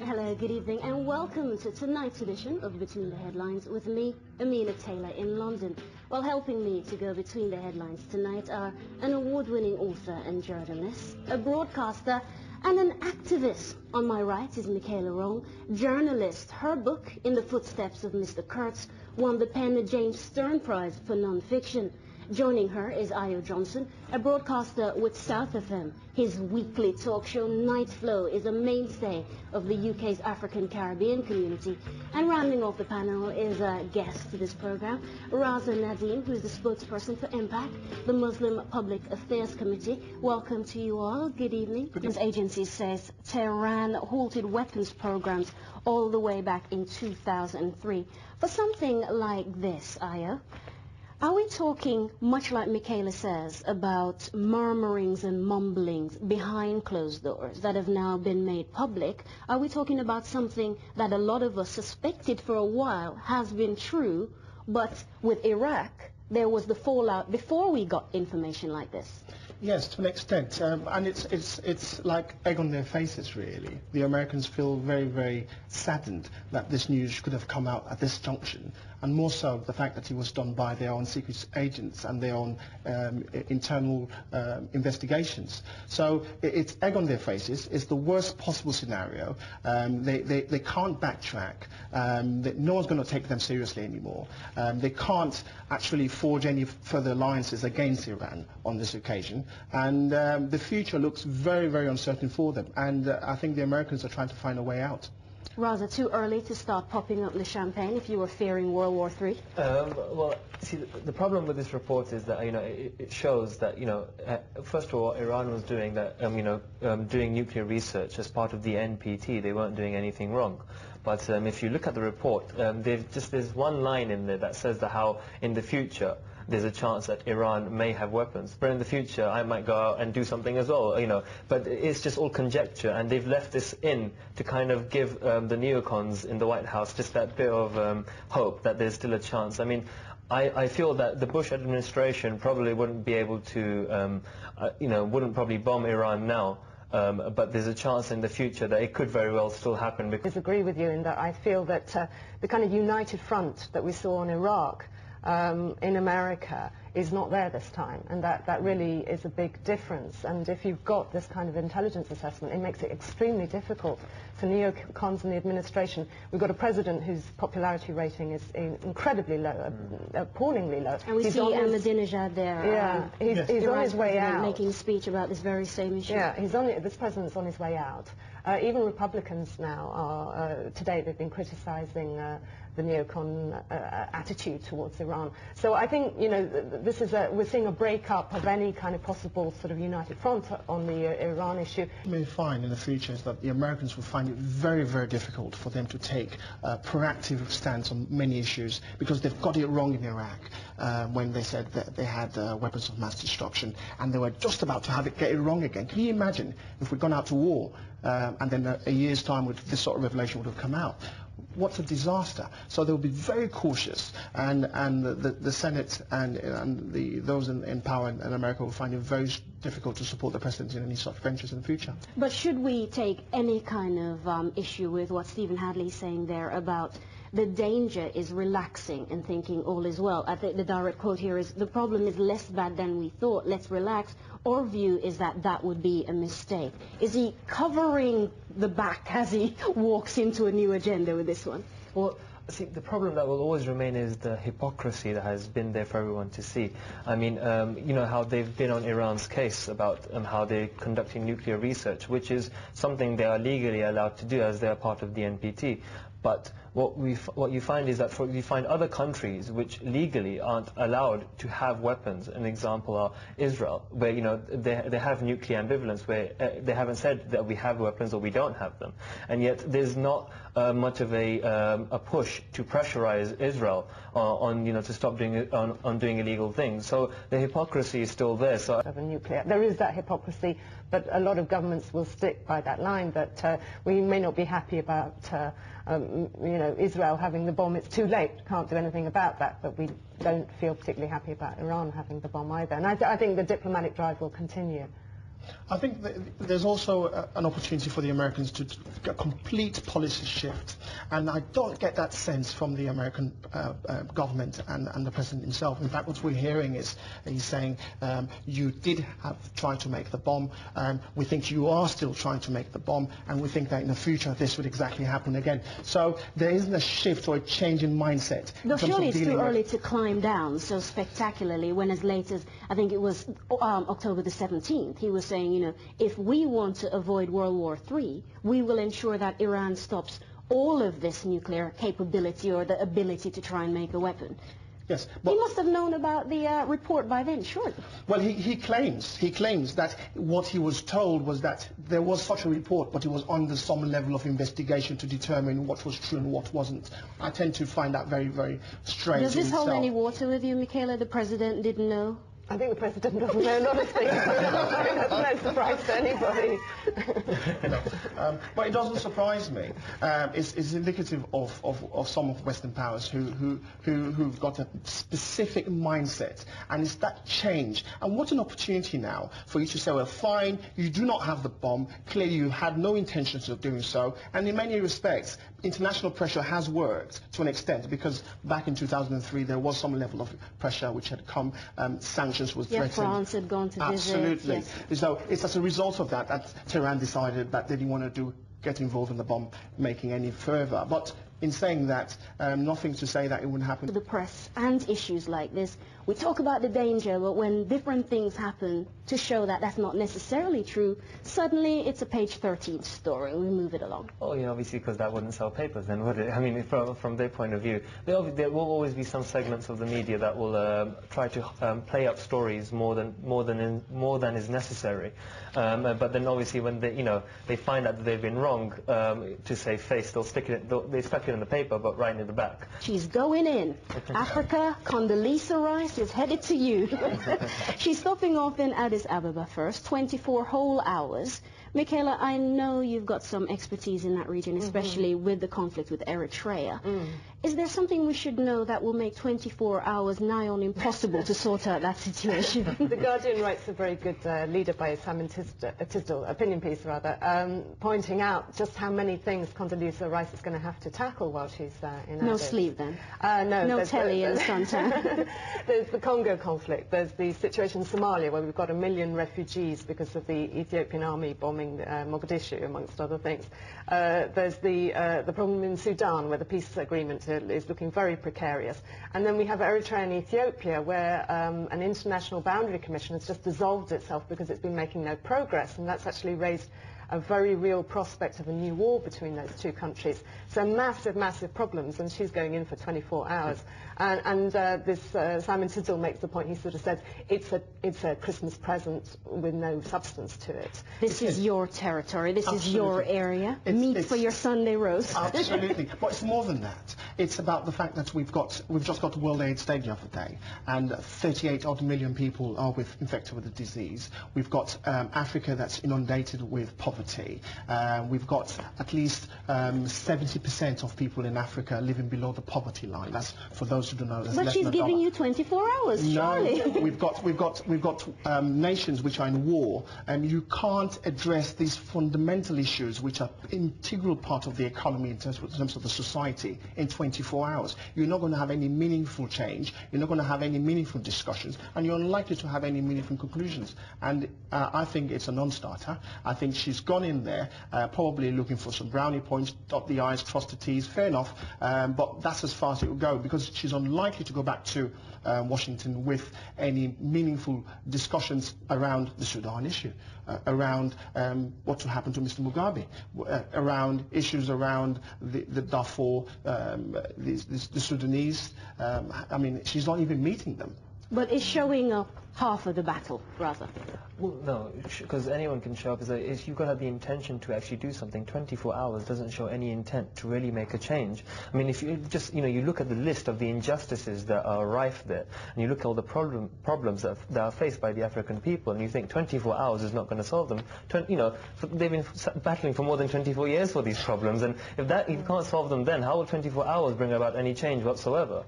Hello, good evening, and welcome to tonight's edition of Between the Headlines with me, Amina Taylor, in London. Well, helping me to go between the headlines tonight are an award-winning author and journalist, a broadcaster, and an activist. On my right is Michaela Wrong, journalist. Her book, In the Footsteps of Mr. Kurtz, won the Penn James Stern Prize for non-fiction. Joining her is Ayo Johnson, a broadcaster with South FM. His weekly talk show, Night Flow, is a mainstay of the UK's African-Caribbean community. And rounding off the panel is a guest to this program, Raza Nadeem, who is the spokesperson for Impact, the Muslim Public Affairs Committee. Welcome to you all. Good evening. This agency says Tehran halted weapons programs all the way back in 2003. For something like this, Ayo, are we talking, much like Michaela says, about murmurings and mumblings behind closed doors that have now been made public? Are we talking about something that a lot of us suspected for a while has been true, but with Iraq, there was the fallout before we got information like this? Yes, to an extent, and it's like egg on their faces, really. The Americans feel very, very saddened that this news could have come out at this junction, and more so the fact that it was done by their own secret agents and their own internal investigations. So it's egg on their faces. It's the worst possible scenario. They can't backtrack. No one's going to take them seriously anymore. They can't actually forge any further alliances against Iran on this occasion. And the future looks very, very uncertain for them. And I think the Americans are trying to find a way out. Rather too early to start popping up the champagne if you were fearing World War III? Well, see, the problem with this report is that, it shows that, first of all, Iran was doing that, doing nuclear research as part of the NPT. They weren't doing anything wrong. But if you look at the report, there's one line in there that says that how in the future there's a chance that Iran may have weapons. But in the future, I might go out and do something as well, But it's just all conjecture, and they've left this in to kind of give the neocons in the White House just that bit of hope that there's still a chance. I mean, I feel that the Bush administration probably wouldn't be able to, wouldn't probably bomb Iran now. But there's a chance in the future that it could very well still happen. I disagree with you in that I feel that the kind of united front that we saw in Iraq in America is not there this time, and that really is a big difference. And if you've got this kind of intelligence assessment, it makes it extremely difficult for neocons and the administration. We've got a president whose popularity rating is incredibly low, appallingly low. And we see Ahmadinejad there. Yeah, he's on his way out. Making a speech about this very same issue. Yeah, this president's on his way out. Even Republicans now are, today they've been criticising the neocon attitude towards Iran. So I think, this is we're seeing a break-up of any kind of possible sort of united front on the Iran issue. What we find in the future is that the Americans will find it very, very difficult for them to take a proactive stance on many issues, because they've got it wrong in Iraq when they said that they had weapons of mass destruction, and they were just about to get it wrong again. Can you imagine if we'd gone out to war and then a year's time this sort of revelation would have come out? What's a disaster? So they'll be very cautious, and the Senate and those in power in America will find it very difficult to support the president in any such ventures in the future. But should we take any kind of issue with what Stephen Hadley is saying there about the danger is relaxing and thinking all is well? I think the direct quote here is, the problem is less bad than we thought, let's relax. Our view is that that would be a mistake. Is he covering the back as he walks into a new agenda with this one? Well, see, the problem that will always remain is the hypocrisy that has been there for everyone to see. I mean, how they've been on Iran's case about how they're conducting nuclear research, which is something they are legally allowed to do as they are part of the NPT. But what you find is that you find other countries which legally aren't allowed to have weapons. An example are Israel, where they have nuclear ambivalence, where they haven't said that we have weapons or we don't have them, and yet there's not much of a push to pressurize Israel on to stop doing doing illegal things. So the hypocrisy is still there. So there is that hypocrisy, but a lot of governments will stick by that line that we may not be happy about Israel having the bomb. It's too late, can't do anything about that, but we don't feel particularly happy about Iran having the bomb either. And I think the diplomatic drive will continue. I think there's also an opportunity for the Americans to get a complete policy shift, and I don't get that sense from the American government and the president himself. In fact, what we're hearing is he's saying, you did have tried to make the bomb, we think you are still trying to make the bomb, and we think that in the future this would exactly happen again. So there isn't a shift or a change in mindset. No, surely it's too early to climb down so spectacularly when as late as, I think it was October the 17th, he was saying, you know, if we want to avoid World War III, we will ensure that Iran stops all of this nuclear capability or the ability to try and make a weapon. Yes, he must have known about the report by then, surely. Well, he claims that what he was told was that there was such a report, but it was under some level of investigation to determine what was true and what wasn't. I tend to find that very, very strange. Does this hold any water with you, Michaela? The president didn't know? I think the president doesn't know a lot of things. That's no surprise to anybody. No. But it doesn't surprise me. It's indicative of some of Western powers who've got a specific mindset, and it's that change. And what an opportunity now for you to say, well, fine, you do not have the bomb. Clearly, you had no intentions of doing so. And in many respects, international pressure has worked to an extent, because back in 2003 there was some level of pressure which had come. Sanctions was threatened. France had gone to visit. Absolutely. Yes. So it's as a result of that that Tehran decided that they didn't want to get involved in the bomb making any further. But in saying that, nothing to say that it wouldn't happen. The press and issues like this, we talk about the danger, but when different things happen to show that that's not necessarily true, suddenly it's a page 13 story. We move it along. Oh, yeah, obviously, because that wouldn't sell papers then, would it? I mean, from their point of view, there will always be some segments of the media that will try to play up stories more than is necessary. But then obviously when they find out that they've been wrong, to save face, they stick it in the paper, but right in the back. She's going in. Africa, Condoleezza Rice is headed to you. She's stopping off in Addis Ababa first, 24 whole hours. Michaela, I know you've got some expertise in that region, especially with the conflict with Eritrea. Is there something we should know that will make 24 hours nigh on impossible to sort out that situation? The Guardian writes a very good leader by Simon Tisdall, opinion piece rather, pointing out just how many things Condoleezza Rice is going to have to tackle while she's in No Addis. sleep then? No telly and suntan? There's the Congo conflict, there's the situation in Somalia where we've got 1 million refugees because of the Ethiopian army bombing Mogadishu, amongst other things. There's the problem in Sudan where the peace agreement is looking very precarious. And then we have Eritrea and Ethiopia where an international boundary commission has just dissolved itself because it's been making no progress, and that's actually raised a very real prospect of a new war between those two countries. So massive, massive problems, and she's going in for 24 hours. And this Simon Tisdall makes the point, he sort of says, it's a Christmas present with no substance to it. This is your territory, this Absolutely. is your area, meat for your Sunday roast. Absolutely. But it's more than that. It's about the fact that we've just got World AIDS Day the other day, and 38 odd million people are infected with the disease. We've got Africa that's inundated with poverty. We've got at least 70% of people in Africa living below the poverty line. That's, for those who don't know, that's But less she's than $1. giving you 24 hours, surely. No, we've got nations which are in war, and you can't address these fundamental issues which are integral part of the economy in terms of the society in 24 hours. You're not going to have any meaningful change, you're not going to have any meaningful discussions, and you're unlikely to have any meaningful conclusions. And I think it's a non-starter. I think she's gone in there probably looking for some brownie points, dot the I's, cross the T's, fair enough, but that's as far as it will go, because she's unlikely to go back to Washington with any meaningful discussions around the Sudan issue, around what will happen to Mr. Mugabe, around issues around the Darfur, the Sudanese. I mean, she's not even meeting them. But it's showing up half of the battle, rather. Well, no, because anyone can show up. If you've got to have the intention to actually do something, 24 hours doesn't show any intent to really make a change. I mean, if you just, you look at the list of the injustices that are rife there, and you look at all the problems that are faced by the African people, and you think 24 hours is not going to solve them. They've been battling for more than 24 years for these problems, and if you can't solve them then, how will 24 hours bring about any change whatsoever?